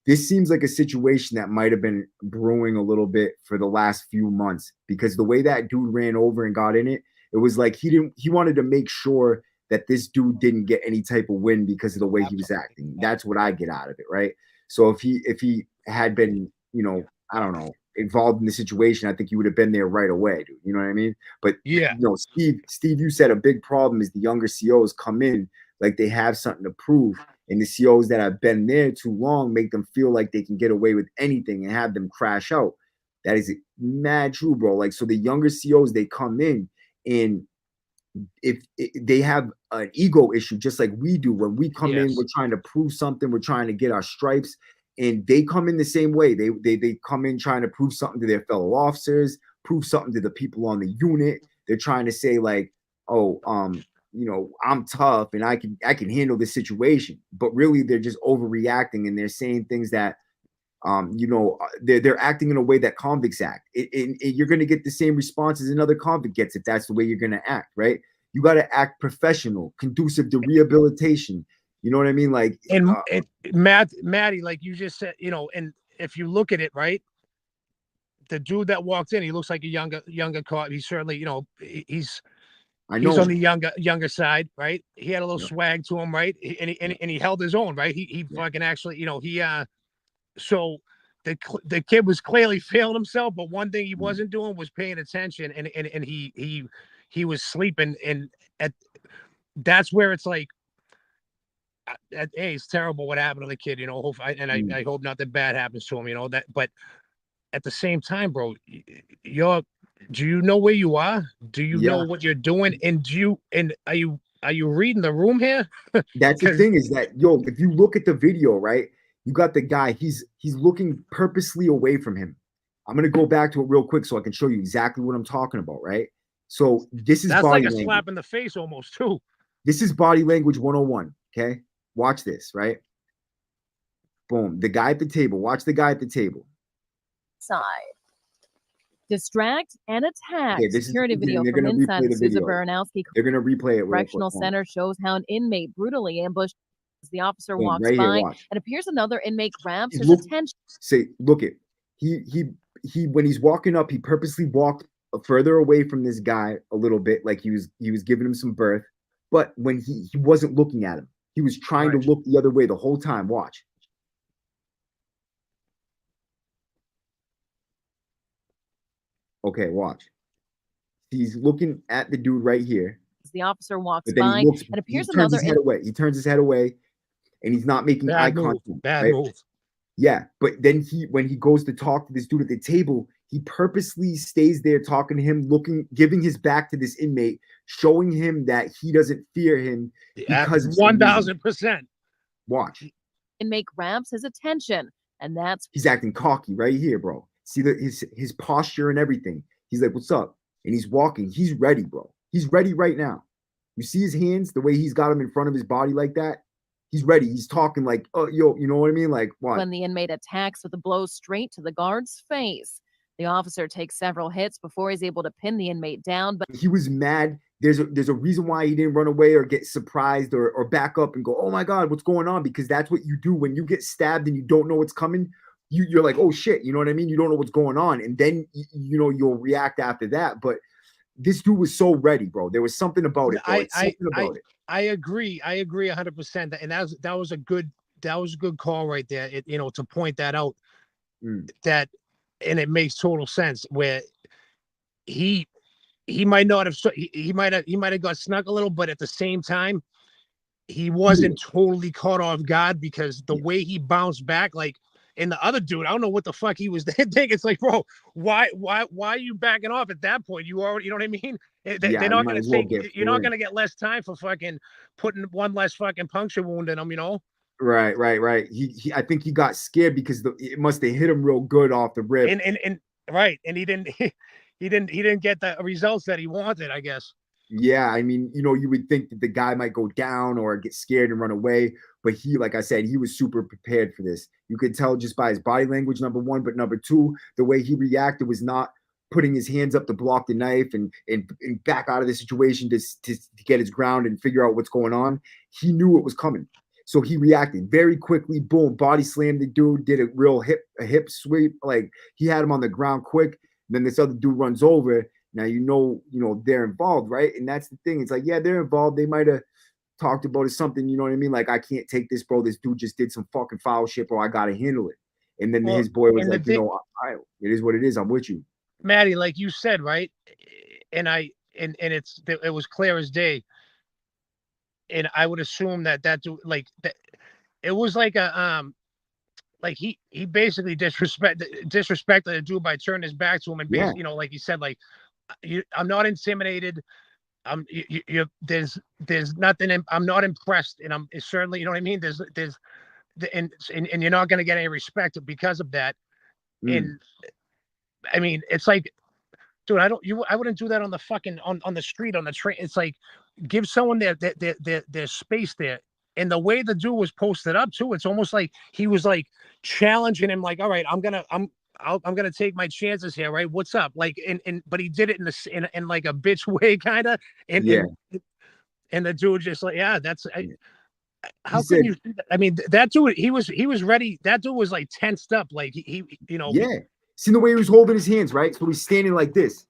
This seems like a situation that might have been brewing a little bit for the last few months, because the way that dude ran over and got in it, it was like he wanted to make sure that this dude didn't get any type of win because of the way he was acting. That's what I get out of it, right? So if he had been, you know, I don't know, involved in the situation, I think you would have been there right away, dude. You know what I mean? But Yeah. you know, Steve, you said a big problem is the younger COs come in like they have something to prove. And the COs that have been there too long make them feel like they can get away with anything and have them crash out. That is mad true, bro. Like, so the younger COs, they come in, and if they have an ego issue, just like we do. When we come in, we're trying to prove something, we're trying to get our stripes, and they come in the same way. They come in trying to prove something to their fellow officers, prove something to the people on the unit. They're trying to say like, oh, you know, I'm tough and I can handle this situation. But really, they're just overreacting, and they're saying things that you know, they're acting in a way that convicts act. You're going to get the same responses another convict gets if that's the way you're going to act, right? You got to act professional, conducive to rehabilitation. You know what I mean? Like, and Maddie, like you just said, you know, and if you look at it, right, the dude that walked in, he looks like a younger cop. He's certainly, you know, he's on the younger side, right? He had a little swag to him, right? And he held his own, right? He fucking actually, you know, so the kid was clearly failing himself, but one thing he wasn't doing was paying attention, and he was sleeping, and that's where it's like, hey, it's terrible what happened to the kid, you know. I hope nothing bad happens to him, you know that. But at the same time, bro, do you know where you are? Do you know what you're doing? And are you reading the room here? That's the thing is that, yo, if you look at the video, right, you got the guy, he's looking purposely away from him. I'm going to go back to it real quick so I can show you exactly what I'm talking about, right? So that's like a slap in the face almost too. This is body language 101, okay? Watch this, right? Boom. The guy at the table. Watch the guy at the table. Side. Distract and attack. Okay, Security video from inside the Susan Baranowski They're going to replay it. Correctional Center shows how an inmate brutally ambushed as the officer walks by. It appears another inmate grabs his attention. Look it. He when he's walking up, he purposely walked further away from this guy a little bit, like he was giving him some berth. But when he wasn't looking at him, he was trying to look the other way the whole time. Watch. Okay, watch. He's looking at the dude right here. As the officer walks by, it appears another. He turns his head away, and he's not making eye contact. Bad move. Yeah, but then when he goes to talk to this dude at the table, he purposely stays there talking to him, giving his back to this inmate, showing him that he doesn't fear him because 1000%. Watch. Inmate grabs his attention, and he's acting cocky right here, bro. See his posture and everything. He's like, "What's up?" And he's walking. He's ready, bro. He's ready right now. You see his hands, the way he's got him in front of his body like that. He's ready. He's talking like, "Oh, yo," you know what I mean? Like, what? When the inmate attacks with a blow straight to the guard's face, the officer takes several hits before he's able to pin the inmate down. But he was mad. There's a reason why he didn't run away or get surprised or back up and go, "Oh my God, what's going on?" Because that's what you do when you get stabbed and you don't know what's coming. You're like, "Oh shit," you know what I mean? You don't know what's going on, and then you know you'll react after that. But this dude was so ready, bro. There was something about it. I agree 100%. And that was a good call right there. You know, to point that out, that, and it makes total sense where he might not have, he might have got snuck a little, but at the same time, he wasn't totally caught off guard because the way he bounced back, like. And the other dude, I don't know what the fuck he was thinking. It's like, bro, why are you backing off at that point? You already, you know what I mean? They're not going to take, you're not going to get less time for fucking putting one less fucking puncture wound in him, you know? Right. I think he got scared because it must have hit him real good off the rip. And right. And he didn't get the results that he wanted, I guess. Yeah, I mean, you know, you would think that the guy might go down or get scared and run away, but he, like I said, he was super prepared for this. You could tell just by his body language, number one, but number two, the way he reacted was not putting his hands up to block the knife and back out of the situation to get his ground and figure out what's going on. He knew it was coming. So he reacted very quickly, boom, body slammed the dude, did a real hip sweep. Like he had him on the ground quick. And then this other dude runs over. Now, you know, they're involved, right? And that's the thing. It's like, yeah, they're involved. They might have talked about it something, you know what I mean? Like, I can't take this, bro. This dude just did some fucking foul shit, bro. I got to handle it. And then Well, his boy was and the like, you thing- know, all right, it is what it is. I'm with you. Maddie, like you said, right? And it was clear as day. And I would assume that like that it was like like he basically disrespected the dude by turning his back to him and basically, you know, like he said, like I'm not intimidated. There's nothing. I'm not impressed, and I'm certainly, you know what I mean. And you're not going to get any respect because of that. And I mean, it's like, dude, I wouldn't do that on the fucking on the street, on the train. It's like, give someone their space there. And the way the dude was posted up too, it's almost like he was like challenging him, like, all right, I'm gonna take my chances here, right? What's up? Like, but he did it in like a bitch way, kind of. And the dude just like, yeah, that's how can you? I mean, that dude, he was ready. That dude was like tensed up, like he you know. Yeah. See the way he was holding his hands, right? So he's standing like this.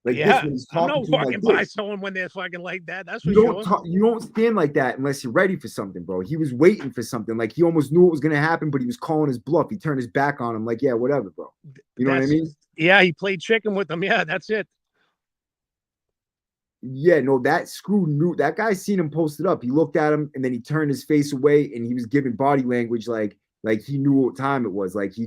Like this when he's talking I'm not to him walking like by this. someone when they're fucking like that. That's for sure. You don't stand like that unless you're ready for something, bro. He was waiting for something. Like he almost knew what was gonna happen, but he was calling his bluff. He turned his back on him, like, yeah, whatever, bro. You know what I mean? Yeah, he played chicken with them. Yeah, that's it. Yeah, no, that screw knew that guy seen him posted up. He looked at him and then he turned his face away and he was giving body language like he knew what time it was. Like he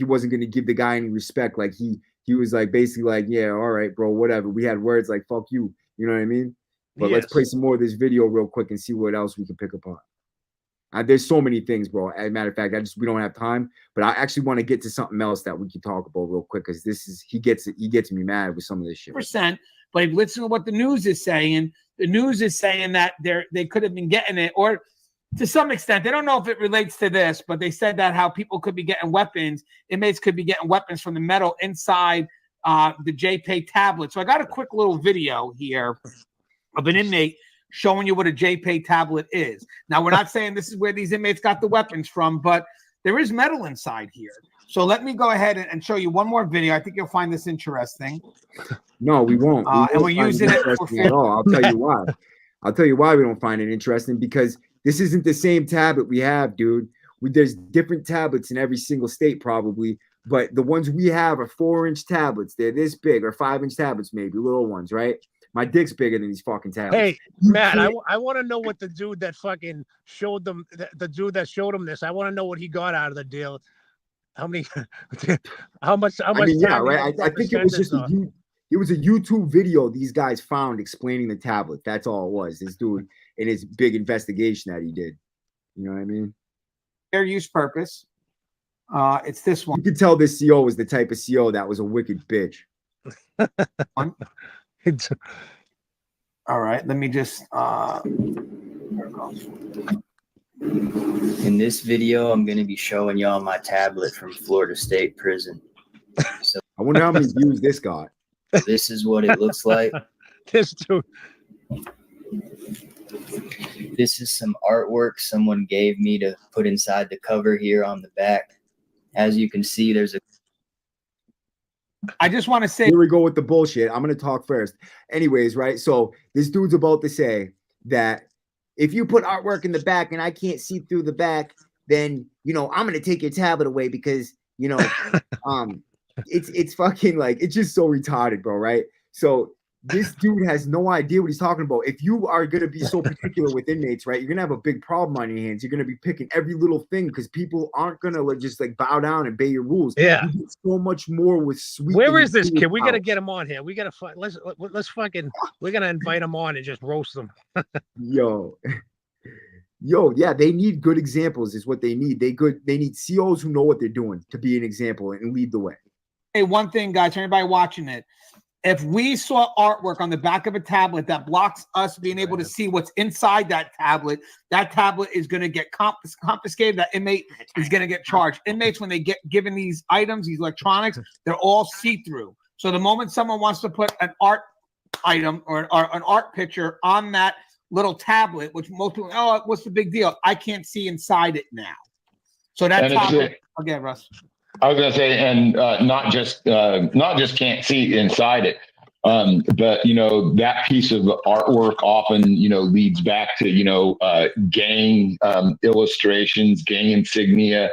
wasn't gonna give the guy any respect. Like he was like basically like, yeah, all right, bro, whatever. We had words like fuck you. You know what I mean? But let's play some more of this video real quick and see what else we can pick apart. There's so many things, bro. As a matter of fact, we don't have time, but I actually want to get to something else that we can talk about real quick because he gets me mad with some of this shit. But if you listen to what the news is saying, the news is saying that they could have been getting it, or to some extent, they don't know if it relates to this, but they said that how people could be getting weapons, inmates could be getting weapons from the metal inside the JPay tablet. So I got a quick little video here of an inmate showing you what a JPay tablet is. Now, we're not saying this is where these inmates got the weapons from, but there is metal inside here. So let me go ahead and show you one more video. I think you'll find this interesting. No, we won't. And we're using it for at all. I'll tell you why. I'll tell you why we don't find it interesting, because this isn't the same tablet we have, dude. There's different tablets in every single state probably, but the ones we have are 4-inch tablets. They're this big, or 5-inch tablets, maybe little ones, right? My dick's bigger than these fucking tablets. Hey, Matt, I want to know what the dude that fucking showed them, the dude that showed him this, I want to know what he got out of the deal. How much? I mean, yeah, right. I think it was just it was a YouTube video these guys found explaining the tablet. That's all it was. This dude in his big investigation that he did. You know what I mean? Fair use purpose. It's this one. You could tell this CO was the type of CO that was a wicked bitch. All right, let me just in this video, I'm going to be showing y'all my tablet from Florida State Prison. So I wonder how many views this got. This is what it looks like. This dude. This is some artwork someone gave me to put inside the cover here on the back. As you can see, there's a I just want to say, here we go with the bullshit. I'm going to talk first. Anyways, right? So this dude's about to say that if you put artwork in the back and I can't see through the back, then, you know, I'm going to take your tablet away because, you know, it's fucking like, it's just so retarded, bro. Right? So this dude has no idea what he's talking about. If you are going to be so particular with inmates, right, you're going to have a big problem on your hands. You're going to be picking every little thing because people aren't going to just like bow down and obey your rules. Yeah. You get so much more with sweet. Where is this kid? We got to get him on here. We got to let's fucking, we're going to invite him on and just roast them. Yo, yeah, they need good examples is what they need. They need COs who know what they're doing to be an example and lead the way. Hey, one thing, guys, for anybody watching it, if we saw artwork on the back of a tablet that blocks us being able to see what's inside that tablet is going to get confiscated. That inmate is going to get charged. Inmates, when they get given these items, these electronics, they're all see-through. So the moment someone wants to put an art item or an art picture on that little tablet, which most people, oh, what's the big deal? I can't see inside it now. So that tablet, again, Russ. I was going to say, and not just can't see inside it, but, you know, that piece of artwork often, you know, leads back to, you know, gang illustrations, gang insignia,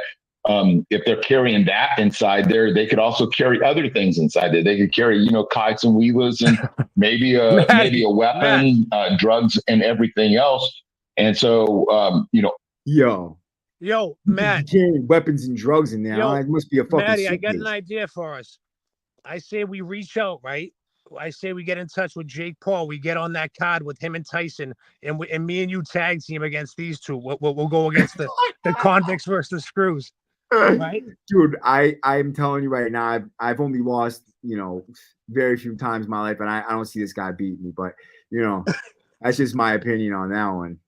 if they're carrying that inside there, they could also carry other things inside there. They could carry, you know, kites and wheelers and maybe a weapon, drugs and everything else. And so, you know, yo, Matt, carrying weapons and drugs in there. Yo, It must be a fucking Maddie, I suitcase. got an idea for us. I say we reach out, right? I say we get in touch with Jake Paul. We get on that card with him and Tyson, and me and you tag team against these two. We'll go against the convicts versus the screws, right? Dude, I'm telling you right now, I've only lost, you know, very few times in my life, and I don't see this guy beating me. But you know, that's just my opinion on that one.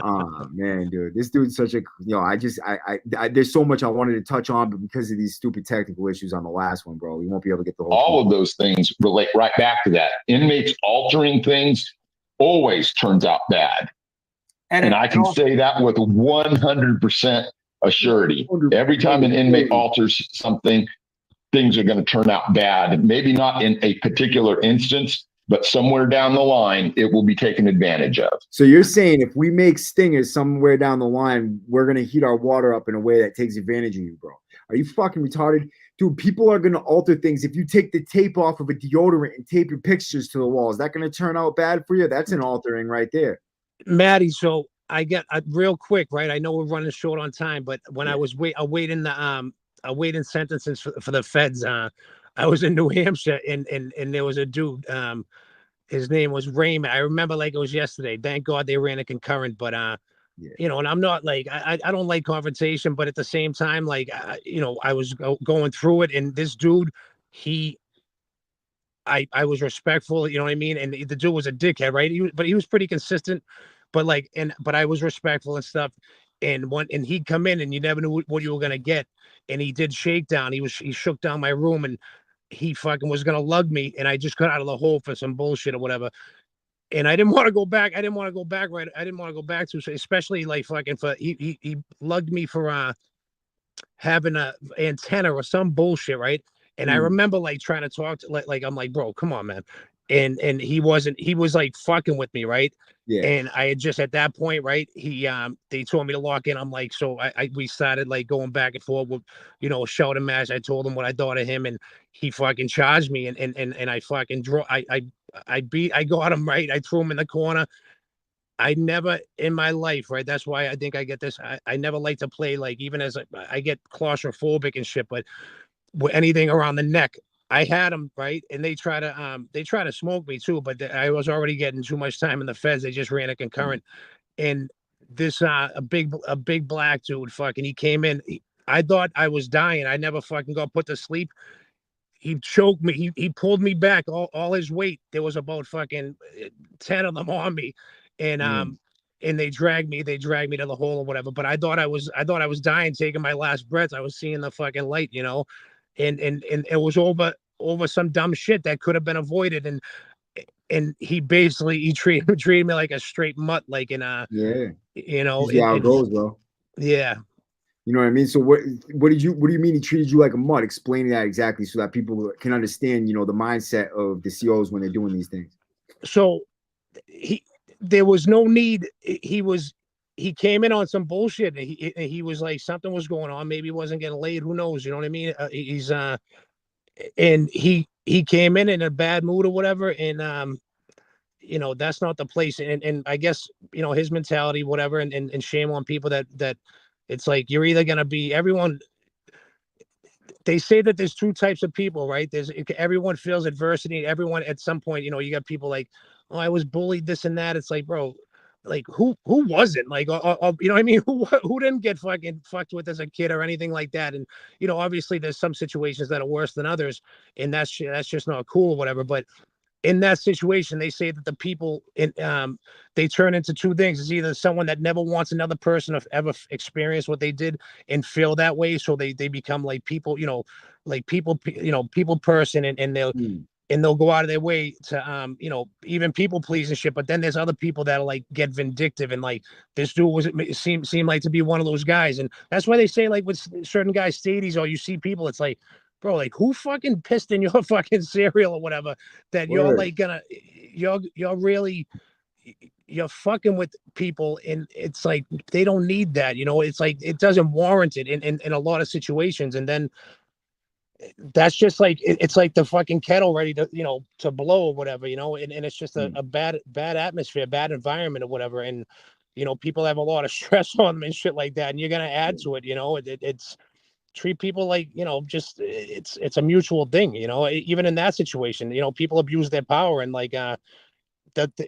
Oh man, dude, this dude's such a, you know, I there's so much I wanted to touch on, but because of these stupid technical issues on the last one, bro, we won't be able to get the whole all of those things relate right back to that. Inmates altering things always turns out bad, and I can say that with 100% assurity. Every time an inmate alters something, things are going to turn out bad. Maybe not in a particular instance, but somewhere down the line, it will be taken advantage of. So you're saying if we make stingers somewhere down the line, we're going to heat our water up in a way that takes advantage of you, bro? Are you fucking retarded? Dude, people are going to alter things. If you take the tape off of a deodorant and tape your pictures to the wall, is that going to turn out bad for you? That's an altering right there. Maddie, so I get real quick, right? I know we're running short on time, but when I was awaiting sentences for the feds, I was in New Hampshire and there was a dude, his name was Raymond. I remember like it was yesterday. Thank God they ran a concurrent, but you know, and I'm not like, I don't like confrontation, but at the same time, like, you know, I was going through it, and this dude, I was respectful, you know what I mean? And the dude was a dickhead, right? But he was pretty consistent, but I was respectful and stuff. And he'd come in and you never knew what you were going to get. And he did shakedown. He shook down my room and he fucking was going to lug me. And I just got out of the hole for some bullshit or whatever. And I didn't want to go back. I didn't want to go back. Right. I didn't want to go back to, especially like fucking he lugged me for having a antenna or some bullshit. Right. And I remember like trying to talk to like I'm like, bro, come on, man. And he was like fucking with me, right? Yeah. And I had just at that point, right? They told me to lock in. I'm like, so we started like going back and forth with, you know, a shouting match. I told him what I thought of him, and he fucking charged me, and I fucking I got him, right. I threw him in the corner. I never in my life, right? That's why I think I get this. I never like to play like, even as I get claustrophobic and shit, but with anything around the neck. I had them, right, and they try to smoke me too, but I was already getting too much time in the feds. They just ran a concurrent, and this a big black dude, fucking, he came in. I thought I was dying. I never fucking got put to sleep. He choked me. He pulled me back. All his weight. There was about fucking 10 of them on me, and they dragged me. They dragged me to the hole or whatever. But I thought I was dying, taking my last breath. I was seeing the fucking light, you know. And it was over some dumb shit that could have been avoided, and he basically treated me like a straight mutt, like in you know, how it goes, bro. Yeah, you know what I mean. So what do you mean he treated you like a mutt? Explain that exactly so that people can understand, you know, the mindset of the COs when they're doing these things. So there was no need. He came in on some bullshit. And he was like, something was going on. Maybe he wasn't getting laid. Who knows? You know what I mean? And he came in a bad mood or whatever. And, you know, that's not the place. And I guess, you know, his mentality, whatever, and shame on people that it's like, you're either going to be everyone. They say that there's two types of people, right? Everyone feels adversity. Everyone at some point, you know, you got people like, oh, I was bullied, this and that. It's like, bro, like who wasn't, like, you know what I mean? Who didn't get fucking fucked with as a kid or anything like that? And, you know, obviously there's some situations that are worse than others, and that's just not cool or whatever. But in that situation, they say that the people they turn into two things. It's either someone that never wants another person to ever experience what they did and feel that way, so they become like people, you know, like people person, and they'll go out of their way to you know, even people please and shit. But then there's other people that'll like get vindictive, and like this dude seemed like to be one of those guys. And that's why they say, like, with certain guys stadies, or you see people, it's like, bro, like, who fucking pissed in your fucking cereal or whatever that you're like you're really, you're fucking with people, and it's like they don't need that, you know. It's like it doesn't warrant it in a lot of situations, and then that's just like it's like the fucking kettle ready to, you know, to blow or whatever, you know, and it's just a bad atmosphere, bad environment or whatever, and you know, people have a lot of stress on them and shit like that, and you're gonna add to it, you know. It's treat people like, you know, just it's a mutual thing, you know. Even in that situation, you know, people abuse their power, and like that,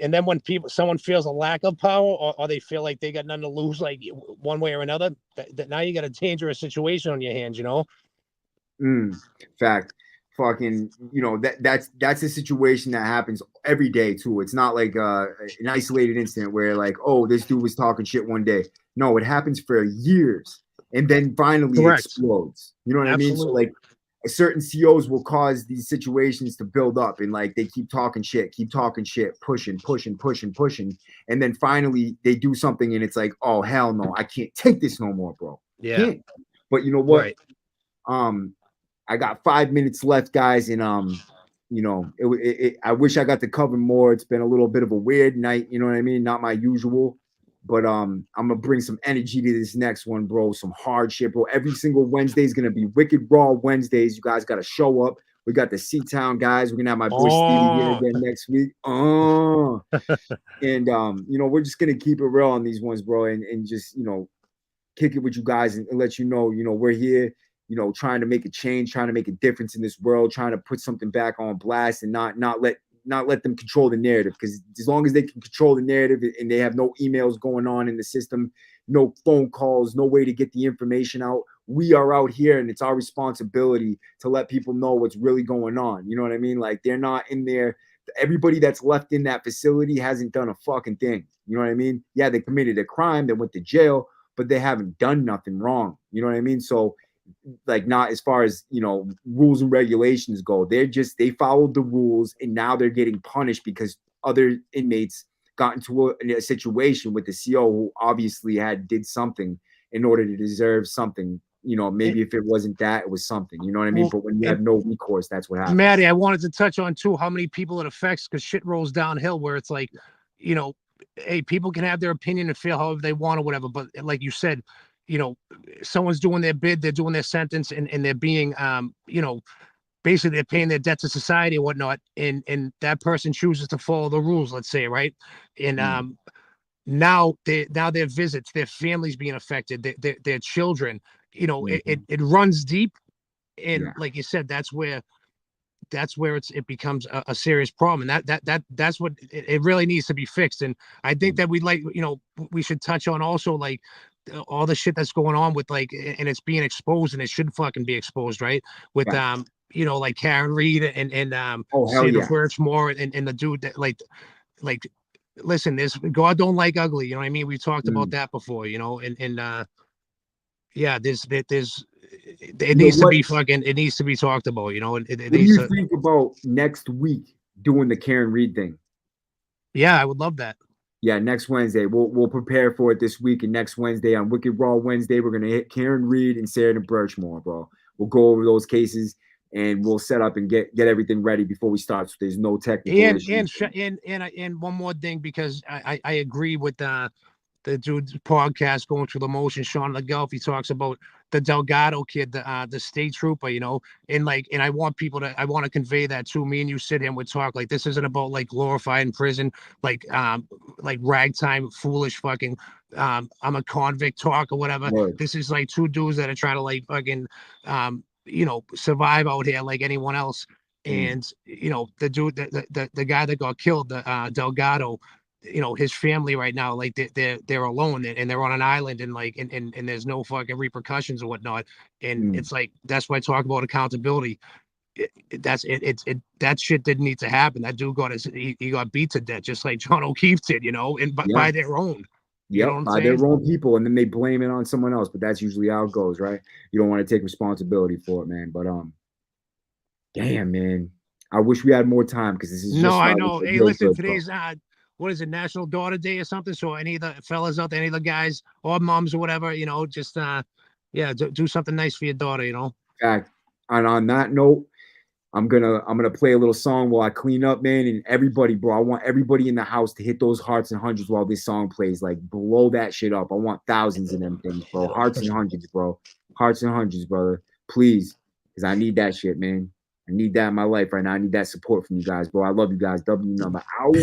and then when someone feels a lack of power, or they feel like they got nothing to lose, like one way or another, that now you got a dangerous situation on your hands, you know. Fact. Fucking, you know, that's a situation that happens every day too. It's not like an isolated incident where like, oh, this dude was talking shit one day. No, it happens for years and then finally Correct. explodes. You know what Absolutely. I mean? So like certain COs will cause these situations to build up, and like they keep talking shit, pushing, and then finally they do something and it's like, oh hell no, I can't take this no more, bro. Yeah. Can't. But you know what? Right. I got 5 minutes left, guys, and you know, I wish I got to cover more. It's been a little bit of a weird night, you know what I mean? Not my usual, but I'm gonna bring some energy to this next one, bro. Some hard shit, bro. Every single Wednesday is gonna be wicked raw Wednesdays. You guys gotta show up. We got the C-Town guys. We're gonna have my boy Stevie here again next week. And you know, we're just gonna keep it real on these ones, bro, and just, you know, kick it with you guys and let you know, we're here, you know, trying to make a change, trying to make a difference in this world, trying to put something back on blast, and not let them control the narrative. Because as long as they can control the narrative and they have no emails going on in the system, no phone calls, no way to get the information out, we are out here, and it's our responsibility to let people know what's really going on. You know what I mean? Like, they're not in there. Everybody that's left in that facility hasn't done a fucking thing. You know what I mean? Yeah, they committed a crime, they went to jail, but they haven't done nothing wrong. You know what I mean? So, like, not as far as, you know, rules and regulations go. They followed the rules, and now they're getting punished because other inmates got into a situation with the CO who obviously did something in order to deserve something. You know, maybe if it wasn't that, it was something. You know what I mean? Well, but when you have no recourse, that's what happens. Maddie, I wanted to touch on too how many people it affects, because shit rolls downhill where it's like, you know, hey, people can have their opinion and feel however they want or whatever, but like you said, you know, someone's doing their bid, they're doing their sentence, and they're being you know, basically they're paying their debt to society and whatnot, and that person chooses to follow the rules, let's say, right? And now their visits, their families being affected, their children, you know, it runs deep, and like you said, that's where it becomes a serious problem, and that's what it really needs to be fixed. And I think that we should touch on also, like, all the shit that's going on with, like, and it's being exposed, and it should fucking be exposed, right? With you know, like Karen Reed and Sandra Birchmore and the dude that like listen, this God don't like ugly, you know what I mean? We've talked about that before, you know, and yeah, it needs to be fucking, it needs to be talked about, you know. What do you think about next week doing the Karen Reed thing? Yeah, I would love that. Yeah, next Wednesday. We'll prepare for it this week, and next Wednesday, on Wicked Raw Wednesday, we're gonna hit Karen Reed and Sarah Birchmore, bro. We'll go over those cases, and we'll set up and get everything ready before we start, so there's no technical issues. And one more thing, because I agree with the dude's podcast, Going Through the Motion, Sean the Gulf. He talks about the Delgado kid, the state trooper, you know, and I want to convey that too. Me and you sit here and we talk, like, this isn't about like glorifying prison, like ragtime, foolish fucking I'm a convict talk or whatever. Right. This is like two dudes that are trying to like fucking you know, survive out here like anyone else. And you know, the dude, the guy that got killed, the Delgado, you know, his family right now, like they're alone, and they're on an island, and like and there's no fucking repercussions or whatnot. And it's like, that's why I talk about accountability. That shit didn't need to happen. That dude he got beat to death, just like John O'Keefe did, you know, and by their own. You know what I'm by saying? their own people, and then they blame it on someone else. But that's usually how it goes, right? You don't want to take responsibility for it, man. But damn, man, I wish we had more time, because this is no, I know. Hey, listen, today's what is it, National Daughter Day or something? So any of the fellas out there, any of the guys or moms or whatever, you know, just do something nice for your daughter, you know. Fact. And on that note, I'm gonna play a little song while I clean up, man. And everybody, bro, I want everybody in the house to hit those hearts and hundreds while this song plays. Like, blow that shit up. I want thousands of them things, bro. Hearts and hundreds, bro. Hearts and hundreds, brother. Please, because I need that shit, man. I need that in my life right now. I need that support from you guys, bro. I love you guys. W number out.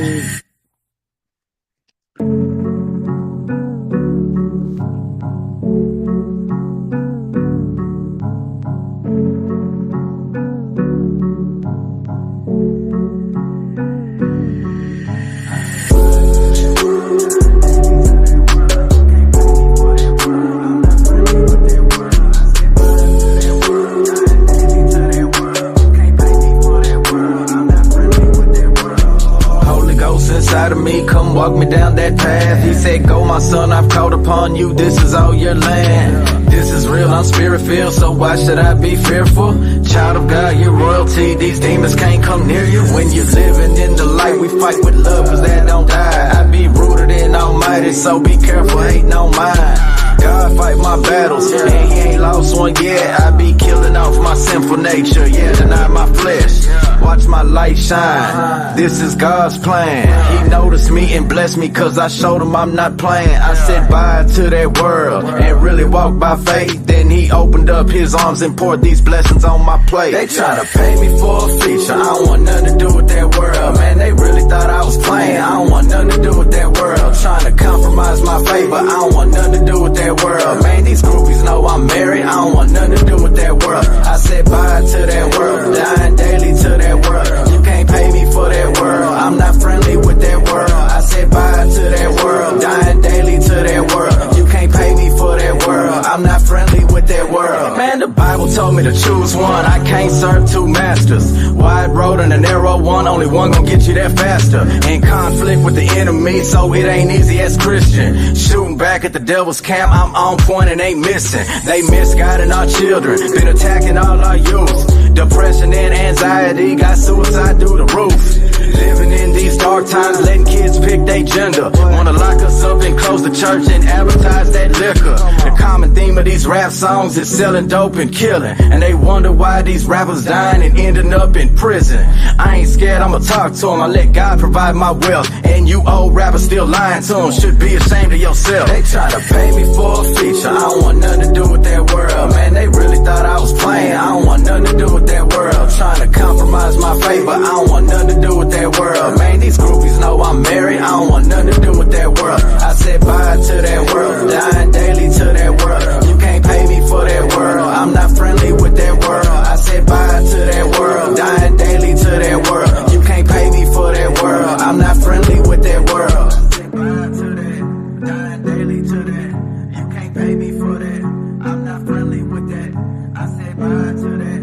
Inside of me, come walk me down that path. He said, go my son, I've called upon you, this is all your land. This is real, I'm spirit filled, so why should I be fearful? Child of God, you're royalty, these demons can't come near you. When you're living in the light, we fight with love, cause that don't die. I be rooted in Almighty, so be careful, ain't no mine. God fight my battles, and he ain't lost one yet. I be killing off my sinful nature, yeah, deny my flesh. Watch my light shine, this is God's plan. He noticed me and blessed me cause I showed him I'm not playing. I said bye to that world and really walked by faith. Then he opened up his arms and poured these blessings on my plate. They try to pay me for a feature, I don't want nothing to do with that world. Man, they really thought I was playing, I don't want nothing to do with that world. Trying to compromise my faith, but I don't want nothing to do with that world. Man, these groupies know I'm married, I don't want nothing to do with that world. I said bye to that world, dying daily to that world. You can't pay me for that world, I'm not friendly with that world. I said bye to that world, dying daily to that world. You can't pay me for that world, I'm not friendly with that world. Man, the Bible told me to choose one, I can't serve two masters. Wide road and a narrow one, only one gon' get you there faster. In conflict with the enemy, so it ain't easy as Christian. Shooting back at the devil's camp, I'm on point and ain't missing. They misguiding our children, been attacking all our youth. Depression and anxiety got suicide through the roof. Living in these dark times, letting kids pick their gender. Wanna lock us up and close the church and advertise that liquor. The common theme of these rap songs is selling dope and killing. And they wonder why these rappers dying and ending up in prison. I ain't scared, I'ma talk to them. I let God provide my wealth. And you old rappers still lying to them, should be ashamed of yourself. They try to pay me for a feature, I don't want nothing to do with that world. Man, they really thought I was playing, I don't want nothing to do with that world. Trying to compromise my faith, but I don't want nothing to do with that world. Man, these groupies know I'm married, I don't want nothing to do with that world. I said bye to that world, dying daily to that world. You can't pay me for that world, I'm not friendly with that world. I said bye to that world, dying daily to that world. You can't pay me for that world, I'm not friendly with that world. I said bye to that, dying daily to that. You can't pay me for that, I'm not friendly with that. I said bye to that.